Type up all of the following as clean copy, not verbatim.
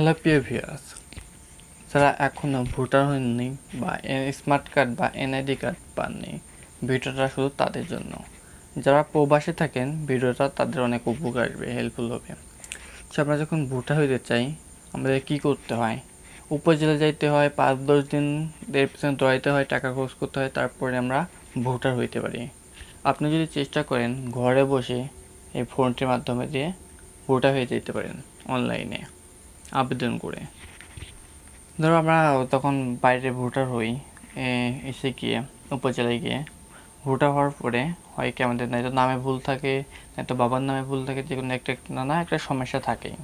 Hello প্রিয় viewers, যারা এখনও ভোটার হননি বা স্মার্ট কার্ড বা এনআইডি কার্ড পাননি, ভিডিওটা শুধু তাদের জন্য। যারা প্রবাসে থাকেন, ভিডিওটা তাদের অনেক উপকার আসবে, হেল্পফুল হবে। সো আমরা যখন ভোটার হইতে চাই, আমাদের কি করতে হয়? উপজেলা যাইতে হয়, 5-10 দিন এর পিছনে দৌড়াইতে হয়, টাকা খরচ করতে হয়, তারপরে আমরা ভোটার হইতে পারি। আপনি যদি চেষ্টা করেন ঘরে বসে এই ফোনটির মাধ্যমে দিয়ে ভোটার হয়ে যেতে পারেন অনলাইনে আবেদন করে। ধরো আমরা তখন বাইরে ভোটার হই, এসে গিয়ে উপজেলায় গিয়ে ভোটার হওয়ার পরে হয় কি আমাদের নয়তো নামে ভুল থাকে, নয়তো বাবার নামে ভুল থাকে, যে কোনো একটা সমস্যা থাকেই।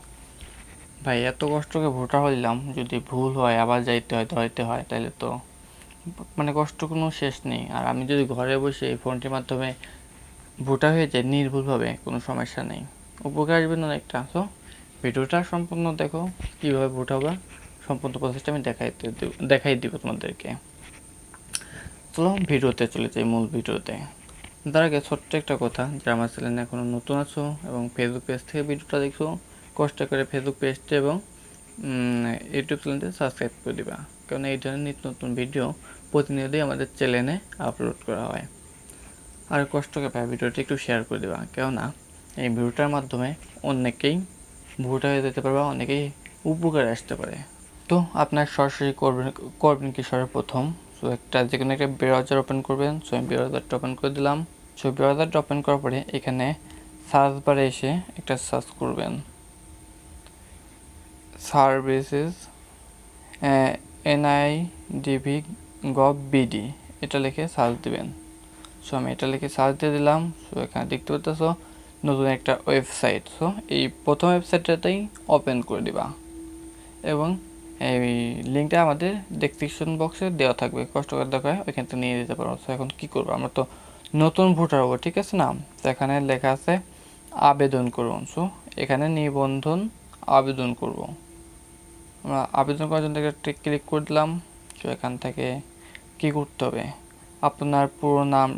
ভাই এত কষ্ট করে ভোটার হইলাম, যদি ভুল হয় আবার যাইতে হয় ধরাইতে হয়, তাহলে তো কষ্ট কোনো শেষ নেই। আর আমি যদি ঘরে বসে এই ফোনটির মাধ্যমে ভোটার হয়ে যাই নির্ভুলভাবে, কোনো সমস্যা নেই, উপকার আসবে না একটা। সো ভিডিওটা সম্পূর্ণ দেখো, কীভাবে ভোট হবে সম্পূর্ণ প্রসেসটা আমি দেখাই দিব তোমাদেরকে। চলো ভিডিওতে চলে যাই, মূল ভিডিওতে। তার আগে ছোট্ট একটা কথা, যারা আমার চ্যানেলে এখনও নতুন আছো এবং ফেসবুক পেজ থেকে ভিডিওটা দেখছো, কষ্ট করে ফেসবুক পেজটা এবং ইউটিউব চ্যানেলটি সাবস্ক্রাইব করে দিবা, কারণ এই ধরনের নিত্য নতুন ভিডিও প্রতিনিয়তই আমাদের চ্যানেলে আপলোড করা হয়। আর কষ্ট করে ভিডিওটি একটু শেয়ার করে দেবা, কেননা এই ভিডিওটার মাধ্যমে অনেকেই ভোটার হয়ে যেতে পারবে, অনেকেই উপকারে আসতে পারে। তো আপনার সরাসরি করবেন কি সর্বপ্রথম, সো যে কোনো একটা ব্রাউজার ওপেন করবেন। সো আমি ব্রাউজারটা ওপেন করে দিলাম। সো ব্রাউজারটা ওপেন করার পরে এখানে সার্চ বারে এসে একটা সার্চ করবেন, সার্ভিসেস NIDV gov.bd, এটা লিখে সার্চ দিবেন। সো আমি এটা লিখে সার্চ দিয়ে দিলাম। সো এখানে দেখতে পাচ্ছ নতুন একটা ওয়েবসাইট। সো এই প্রথম ওয়েবসাইটটাতেই ওপেন করে দিবা এবং এই লিঙ্কটা আমাদের ডেসক্রিপশন বক্সে দেওয়া থাকবে, কষ্ট করে দেখা হয় ওইখান থেকে নিয়ে যেতে পারো। সো এখন কী করবো, আমরা তো নতুন ভোটার হবো, ঠিক আছে না? তো এখানে লেখা আছে আবেদন করুন। সো এখানে নিবন্ধন আবেদন করব। আমরা আবেদন করার জন্য একটা ক্লিক করে দিলাম। সো এখান থেকে কী করতে হবে, আপনার পুরো নাম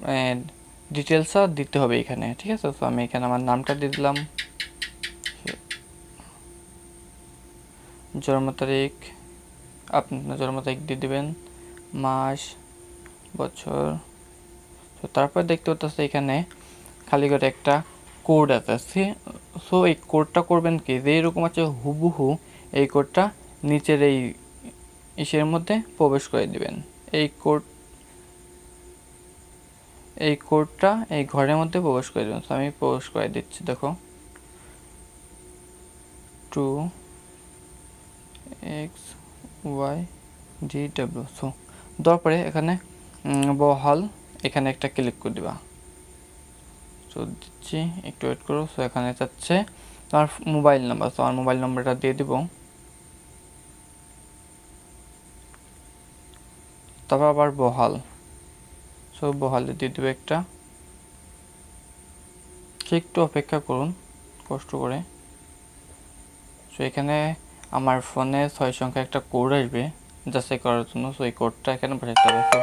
ডিটেলসটা দিতে হবে এখানে, ঠিক আছে? তো আমি এখানে আমার নামটা দিয়ে দিলাম, জন্ম তারিখ, আপনার জন্ম তারিখ দিয়ে দেবেন, মাস, বছর। তো তারপর দেখতে পাচ্ছি এখানে খালি করে একটা কোড আছে। সো এই কোডটা করবেন কি, যে এরকম আছে হুবহু এই কোডটা নিচের এই ইসের মধ্যে প্রবেশ করে দিবেন। এই কোডটা এই ঘরের মধ্যে প্রবেশ করে দেবেন। তো আমি প্রবেশ করে দিচ্ছি, দেখো 2XYGW। সো দেওয়ার পরে এখানে বহাল, এখানে একটা ক্লিক করে দিবা। সো দিচ্ছি, একটু ওয়েট করো। সো এখানে চাচ্ছে তোমার মোবাইল নাম্বার। সো আমার মোবাইল নাম্বারটা দিয়ে দিব। তারপর আবার বহাল, সো বহালে দিয়ে দেবে একটা। একটু অপেক্ষা করুন কষ্ট করে। সো এখানে আমার ফোনে 6 সংখ্যা একটা কোড আসবে যাচাই করার জন্য। সো এই কোডটা এখানে বসাতে হবে। তো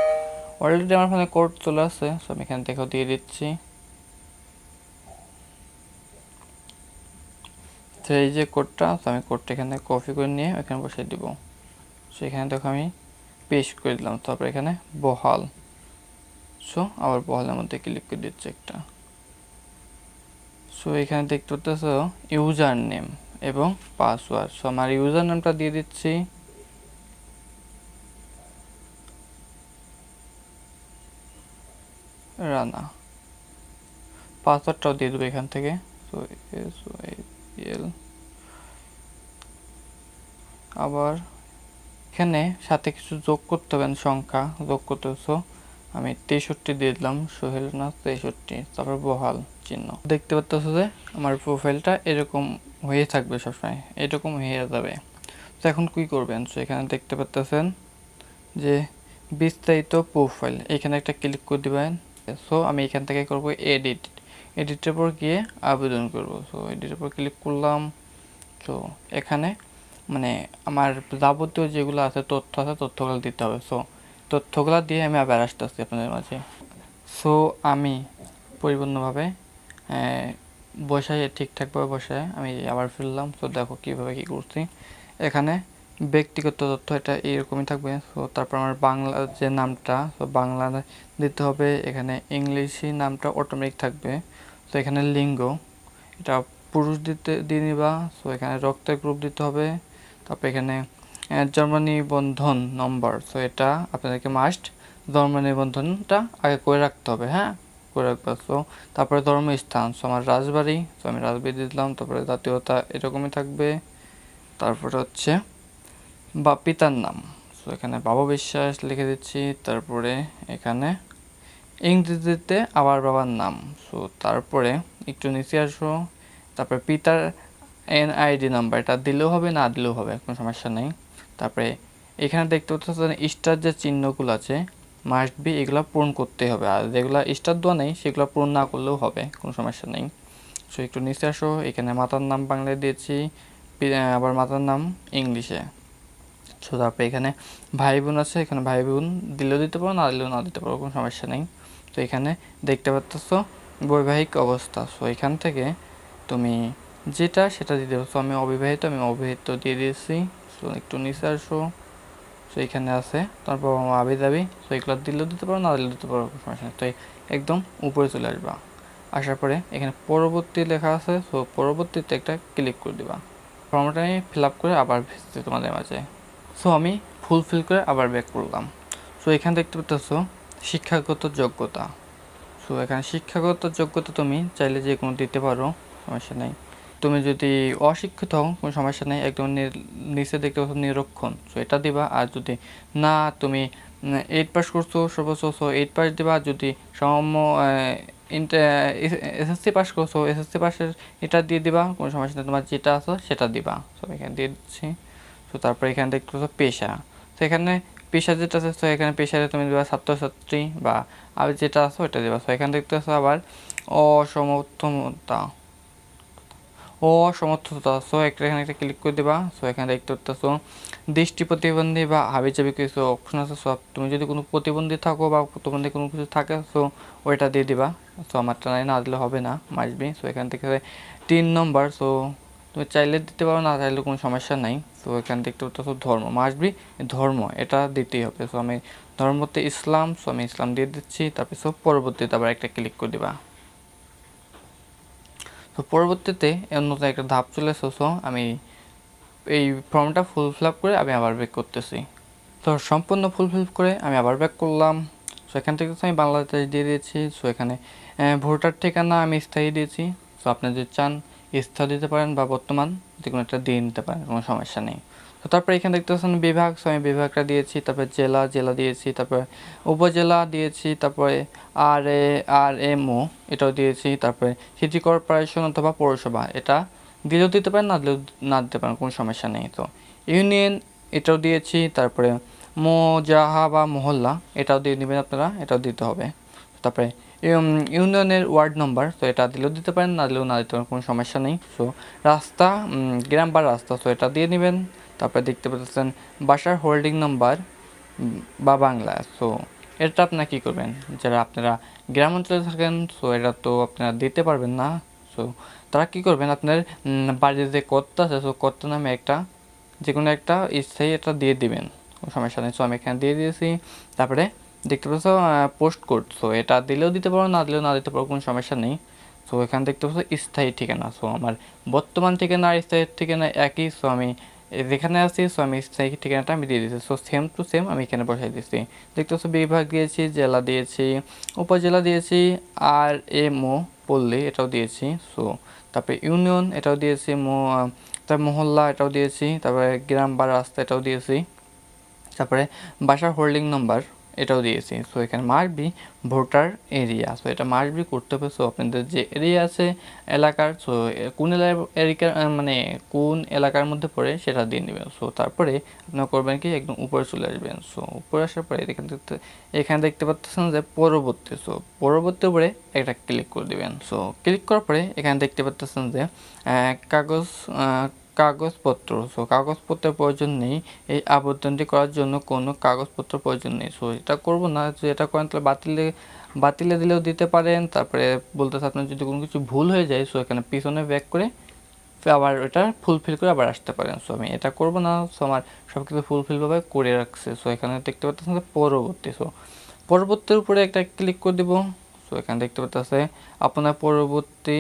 অলরেডি আমার ফোনে কোড চলে আসছে। সো আমি এখান থেকেও দিয়ে দিচ্ছি। তো এই যে কোডটা, তো আমি কোডটা এখানে কপি করে নিয়ে এখানে বসিয়ে দিব। সো এখানে দেখো আমি পেস্ট করে দিলাম। তারপর এখানে বহাল, সো আবার বহালের মধ্যে ক্লিক করে দিচ্ছি একটা। সো এখানে দেখতে পাচ্ছ ইউজার নেম এবং পাসওয়ার্ড। সো আমার ইউজার নেমটা দিয়ে দিচ্ছি, রানা। পাসওয়ার্ডটাও দিয়ে দেবো এখান থেকে। So SYL। আবার এখানে সাথে কিছু যোগ করতে হবেন, সংখ্যা যোগ করতে হবে। সো আমি 63 দিয়ে দিলাম, সোহেল না 63, তারপর বহাল চিহ্ন। দেখতে পাচ্ছ যে আমার প্রোফাইলটা এরকম হয়ে থাকবে, সবসময় এরকম হয়ে যাবে। তো এখন কী করবেন, সো এখানে দেখতে পাচ্ছেন যে বিস্তারিত প্রোফাইল, এখানে একটা ক্লিক করে দেবেন। সো আমি এখান থেকে করব এডিটের পর গিয়ে আবেদন করব। সো এডিটের পর ক্লিক করলাম। তো এখানে আমার যাবতীয় যেগুলো আছে তথ্য আছে, তথ্যগুলো দিতে হবে। সো তথ্যগুলো দিয়ে আমি আবার আসতেছি আপনাদের মাঝে। সো আমি পরিপূর্ণভাবে বসায় ঠিকঠাকভাবে বসায় আমি আবার ফিরলাম। তো দেখো কীভাবে কী করছি। এখানে ব্যক্তিগত তথ্য এটা এরকমই থাকবে। সো তারপর আমার বাংলা যে নামটা, সো বাংলা দিতে হবে। এখানে ইংলিশই নামটা অটোমেটিক থাকবে। তো এখানে লিঙ্গ এটা পুরুষ দিয়ে নিবা। সো এখানে রক্তের গ্রুপ দিতে হবে। তারপর এখানে জন্ম নিবন্ধন নম্বর, সো এটা আপনাদেরকে মাস্ট ধর্ম নিবন্ধনটা আগে করে রাখতে হবে, হ্যাঁ করে রাখবো। সো তারপরে ধর্মস্থান, সো আমার রাজবাড়ি, সো আমি রাজবাড়ি দিলাম। তারপরে জাতীয়তা এরকমই থাকবে। তারপরে হচ্ছে বা পিতার নাম, সো এখানে বাবা বিশ্বাস লিখে দিচ্ছি। তারপরে এখানে ইংরেজিতে আবার বাবার নাম। সো তারপরে একটু নিচে আসো। তারপরে পিতার NID নাম্বার, এটা দিলেও হবে না দিলেও হবে, কোনো সমস্যা নেই। তারপরে এখানে দেখতে পাচ্ছেন স্টার যে চিহ্নগুলো আছে মাস্ট বি এগুলো পূরণ করতে হবে, আর যেগুলো স্টার দেওয়া নেই সেগুলো পূরণ না করলেও হবে, কোনো সমস্যা নেই। সো একটু নিচে আসো। এখানে মাতার নাম বাংলায় দিয়েছি, আবার মাতার নাম ইংলিশে। সো তারপরে এখানে ভাই বোন আছে, এখানে ভাই বোন দিলেও দিতে পারো না দিলেও না দিতে পারো, কোনো সমস্যা নেই। তো এখানে দেখতে পাচ্ছ বৈবাহিক অবস্থা, সো এখান থেকে তুমি যেটা সেটা দিতে পারো। সো আমি অবিবাহিত দিয়ে দিয়েছি। সো একটু নিচে আসো। সো এখানে আছে তারপর আমার আবি দাবি, সো এগুলো দিলেও দিতে পারো না দিলেও দিতে পারো, কোনো সমস্যা নেই। তো একদম উপরে চলে আসবা। আসার পরে এখানে পরবর্তী লেখা আছে, সো পরবর্তীতে একটা ক্লিক করে দিবা। ফর্মটা আমি ফিল আপ করে আবার ভেজছি তোমাদের মাঝে। সো আমি ফুলফিল করে আবার ব্যাক করলাম। সো এখানে দেখতে পাচ্ছ শিক্ষাগত যোগ্যতা। সো এখানে শিক্ষাগত যোগ্যতা তুমি চাইলে যে কোনো দিতে পারো, সমস্যা নেই। তুমি যদি অশিক্ষিত হও কোনো সমস্যা নেই, একদম নিচে দেখতে পাচ্ছ নিরক্ষণ, সো এটা দিবা। আর যদি না তুমি 8 পাস করছো সর্বোচ্চ, সো 8 পাস দিবা। যদি সামান্য SSC পাস করছো SSC পাসের এটা দিয়ে দিবা, কোনো সমস্যা নেই। তোমার যেটা আছে সেটা দিবা। সো এখানে দিয়ে দিচ্ছি। সো তারপরে এখানে দেখতে পাচ্ছ পেশা, তো এখানে পেশা যেটা আছে, তো এখানে পেশারে তুমি দেবা ছাত্রছাত্রী বা আর যেটা আছে ওইটা দেবা। সো এখানে দেখতে পাচ্ছ আবার অসমর্থতা, সো এখানে একটা ক্লিক করে দেবা। সো এখানে দেখতে পাচ্ছ দৃষ্টি প্রতিবন্ধী বা হাবিজাবি কিছু অপশন আছে। সো তুমি যদি কোনো প্রতিবন্ধী থাকো বা প্রতিবন্ধী কোনো কিছু থাকে, সো ওইটা দিয়ে দিবা। সো আমারটা না দিলে হবে না, মাসবি। সো এখান থেকে 3 নম্বর, সো তুমি চাইলে দিতে পারো না চাইলে কোনো সমস্যা নাই। সো এখানে দেখতে পাচ্ছ ধর্ম, মাসবি ধর্ম এটা দিতেই হবে। সো আমি ধর্মতে ইসলাম, সো আমি ইসলাম দিয়ে দিচ্ছি। তারপর সো পরবর্তীতে আবার একটা ক্লিক করে দিবা। তো পরবর্তীতে নতুন একটা ধাপ চলে এসেছে। সো আমি এই ফর্মটা ফিল আপ করে আমি আবার ব্যাক করতেছি। তো সম্পূর্ণ ফুলফিল করে আমি আবার ব্যাক করলাম। সো এখান থেকে আমি বাংলাদেশ দিয়ে দিয়েছি। সো এখানে ভোটার ঠিকানা আমি স্থায়ী দিয়েছি। সো আপনি যদি চান স্থায়ী দিতে পারেন বা বর্তমান যে কোনো একটা দিয়ে নিতে পারেন, কোনো সমস্যা নেই। তো তারপরে এখানে দেখতে পাচ্ছেন বিভাগ, সো আমি বিভাগটা দিয়েছি। তারপরে জেলা দিয়েছি। তারপরে উপজেলা দিয়েছি। তারপরে RMO এটাও দিয়েছি। তারপরে সিটি কর্পোরেশন অথবা পৌরসভা এটা দিলেও দিতে পারেন না দিলেও না দিতে পারেন, কোনো সমস্যা নেই। তো ইউনিয়ন এটাও দিয়েছি। তারপরে মোজাহা বা মহল্লা এটাও দিয়ে নেবেন আপনারা, এটাও দিতে হবে। তারপরে ইউনিয়নের ওয়ার্ড নম্বর, তো এটা দিলেও দিতে পারেন না দিলেও না দিতে পারেন, কোনো সমস্যা নেই। সো রাস্তা, গ্রাম বা রাস্তা, সো এটা দিয়ে নেবেন। তারপরে দেখতে পাচ্ছেন বাসার হোল্ডিং নাম্বার বা বাংলা, সো এটা আপনারা কী করবেন, যারা আপনারা গ্রাম অঞ্চলে থাকেন, সো এটা তো আপনারা দিতে পারবেন না। সো তারা কী করবেন, আপনার বাড়ির যে কর্তা আছে, সো কর্তা নামে একটা যে কোনো একটা স্থায়ী এটা দিয়ে দিবেন, কোনো সমস্যা নেই। সো আমি এখানে দিয়ে দিয়েছি। তারপরে দেখতে পাচ্ছ পোস্ট কোড, সো এটা দিলেও দিতে পারো না দিলেও না দিতে পারো, কোনো সমস্যা নেই। সো এখানে দেখতে পাচ্ছ স্থায়ী ঠিকানা, সো আমার বর্তমান ঠিকানা আর স্থায়ী ঠিকানা একই। সো আমি যেখানে আছি, সো আমি স্থায়ী ঠিকানাটা আমি দিয়ে দিয়েছি। সো সেম টু সেম আমি এখানে বসাই দিয়েছি। দেখতে পাচ্ছ বিভাগ দিয়েছি, জেলা দিয়েছি, উপজেলা দিয়েছি, RMO পল্লী এটাও দিয়েছি। সো তারপরে ইউনিয়ন এটাও দিয়েছি, তারপর মহল্লা এটাও দিয়েছি। তারপরে গ্রাম বা রাস্তা এটাও দিয়েছি। তারপরে বাসার হোল্ডিং নাম্বার এটাও দিয়েছি। সো এখানে মাসবি ভোটার এরিয়া, সো এটা মাসবি করতে হবে। সো আপনাদের যে এরিয়া আছে এলাকার, সো কোন এলাকার মানে কোন এলাকার মধ্যে পড়ে সেটা দিয়ে নেবেন। সো তারপরে আপনারা করবেন কি একদম উপরে চলে আসবেন। সো উপরে আসার পরে এখানে দেখতে পাচ্ছেন যে পরবর্তী, সো পরবর্তী উপরে একটা ক্লিক করে দেবেন। সো ক্লিক করার পরে এখানে দেখতে পাচ্ছেন যে কাগজপত্র, সো কাগজপত্রের প্রয়োজন নেই। এই আবেদনটি করার জন্য কোনো কাগজপত্র প্রয়োজন নেই। সো এটা করবো না, যদি এটা করেন তাহলে বাতিলে দিলেও দিতে পারেন। তারপরে বলতেছে আপনার যদি কোনো কিছু ভুল হয়ে যায়, সো এখানে পিছনে ব্যাক করে আবার ওটা ফুলফিল করে আবার আসতে পারেন। সো আমি এটা করবো না, সো আমার সব কিছু ফুলফিলভাবে করে রাখছে। সো এখানে দেখতে পাচ্ছেন যে পরবর্তী, সো পরবর্তীর উপরে একটা ক্লিক করে দেবো। সো এখানে দেখতে পাচ্ছেন আপনার পরবর্তী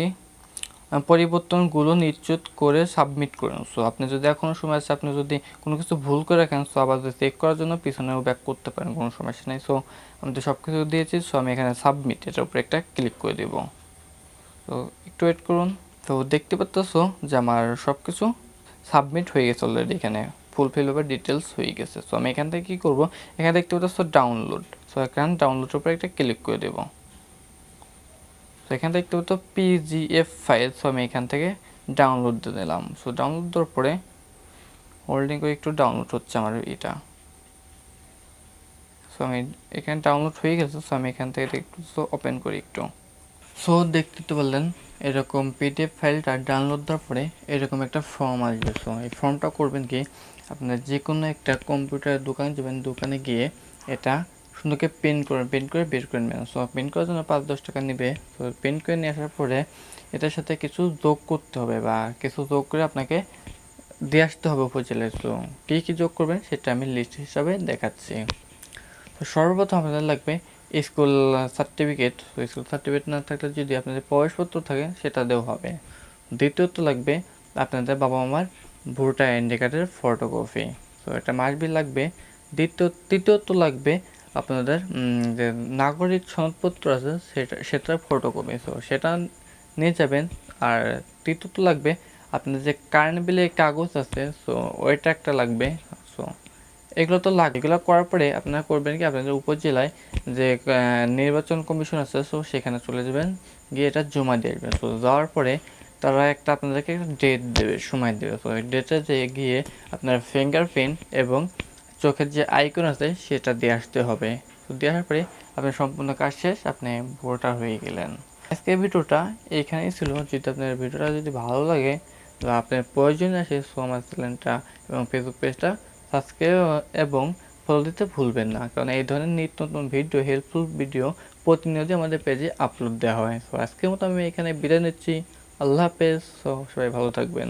পরিবর্তনগুলো নিশ্চিত করে সাবমিট করুন। সো আপনি যদি এখনও সময় আছে, আপনি যদি কোনো কিছু ভুল করে রাখেন, সো আবার চেক করার জন্য পিছনেও ব্যাক করতে পারেন, কোনো সমস্যা নেই। সো আমি তো সব কিছু দিয়েছি, সো আমি এখানে সাবমিট এটার উপরে একটা ক্লিক করে দেবো। তো একটু ওয়েট করুন। তো দেখতে পাচ্ছো যে আমার সব কিছু সাবমিট হয়ে গেছে অলরেডি, এখানে ফুলফিল ওভার ডিটেলস হয়ে গেছে। সো আমি এখান থেকে কী করবো, এখানে দেখতে পাচ্ছ ডাউনলোড। সো এখানে ডাউনলোডের উপরে একটা ক্লিক করে দেবো। তো এখান থেকে দেখতে পাচ্ছ পিজিএফ ফাইল। সো আমি এখান থেকে ডাউনলোড দিয়ে দিলাম। সো ডাউনলোড দেওয়ার পরে হোল্ডিং করে একটু ডাউনলোড হচ্ছে আমার এটা। সো আমি এখানে ডাউনলোড হয়ে গেছে। সো আমি এখান থেকে একটু ওপেন করি একটু। সো দেখতে তো পারলেন এরকম পিডিএফ ফাইলটা ডাউনলোড দেওয়ার পরে এরকম একটা ফর্ম আসবে। সো এই ফর্মটা করবেন কি, আপনার যে কোনো একটা কম্পিউটার দোকানে যাবেন, দোকানে গিয়ে এটা সুন্দরকে প্রিন্ট করে বের করে নেবেন। সো প্রিন্ট করার জন্য 5-10 টাকা নেবে। তো প্রিন্ট করে নিয়ে আসার পরে এটার সাথে কিছু যোগ করতে হবে, বা কিছু যোগ করে আপনাকে দিয়ে আসতে হবে উপজেলায়। সো কী কী যোগ করবেন সেটা আমি লিস্ট হিসাবে দেখাচ্ছি। তো সর্বপ্রথম আপনাদের লাগবে স্কুল সার্টিফিকেট। স্কুল সার্টিফিকেট না থাকলে যদি আপনাদের প্রবেশপত্র থাকে সেটা দেওয়া হবে। দ্বিতীয়ত লাগবে আপনাদের বাবা মার ভোটার আইডি কার্ডের ফটোকপি। তো এটা মাসবি লাগবে। তৃতীয়ত লাগবে আপনাদের যে নাগরিক সনদপত্র আছে সেটার ফটোকপি। সো সেটা নিয়ে যাবেন। আর তৃতীয়ত লাগবে আপনাদের যে কারেন্ট বিলের কাগজ আছে, সো ওইটা একটা লাগবে। সো এগুলো তো লাগে। এগুলো করার পরে আপনারা করবেন কি, আপনাদের উপজেলায় যে নির্বাচন কমিশন আছে, সো সেখানে চলে যাবেন, গিয়ে এটা জমা দিয়ে আসবেন। তো যাওয়ার পরে তারা একটা আপনাদেরকে একটা ডেট দেবে, সময় দেবে। তো ওই ডেটে গিয়ে আপনার ফিঙ্গারপ্রিন্ট এবং চোখের যে আইকন আছে সেটা দিয়ে আসতে হবে। তো দেওয়ার পরে আপনার সম্পূর্ণ কাজ শেষ, আপনি ভোটার হয়ে গেলেন। আজকের ভিডিওটা এইখানেই ছিল। যদি আপনার ভিডিওটা যদি ভালো লাগে বা আপনার প্রয়োজন আসে, সো আমার চ্যানেলটা এবং ফেসবুক পেজটা সাবস্ক্রাইব এবং ফলো দিতে ভুলবেন না, কারণ এই ধরনের নিত্য নতুন ভিডিও, হেল্পফুল ভিডিও প্রতিনিয়তই আমাদের পেজে আপলোড দেওয়া হয়। সো আজকের মতো আমি এখানে বিদায় নিচ্ছি। আল্লাহ হাফেজ। সো সবাই ভালো থাকবেন।